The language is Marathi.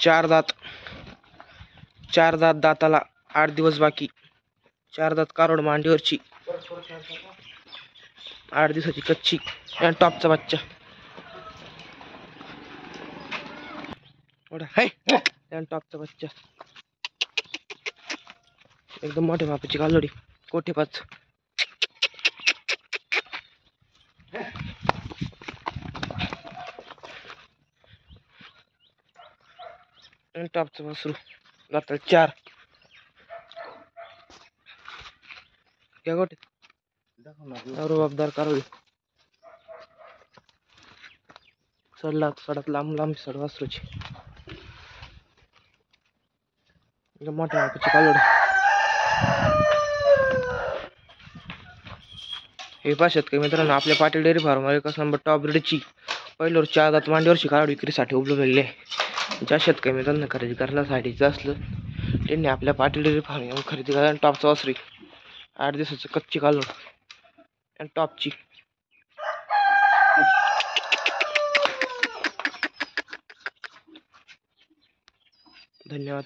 चार दात दाताला 8 दिवस बाकी. 4 दात कारोड मांडीवरची 8 दिवसाची कच्ची आणि टॉपचा बच्चा. टॉपचा बच्चा एकदम मोठ्या मापाची कालोडी. कोठे 5. टॉपचं वासरू दाताला 4. क्या गोटे रुबाबदार कारोडी. सडक लांब सड वासरूची. एकदम मोठ्या मापाची कालोडी. हे पहा शेतकरी मित्रांनो, आपल्या Patil dairy farm 1 number top ब्रीडची पहिल्यावर 4 दात मांडीवरची कारोडी विक्रीसाठी उपलब्ध आहे. ज्या शेतकरी मित्रांना खरेदी करण्यासाठीचं असलं त्यांनी आपल्या पाटील डेअरी फार्म येऊन खरेदी करा. टॉपचा वासरी 8 दिवसाची कच्ची कालोड आणि टॉपची. धन्यवाद.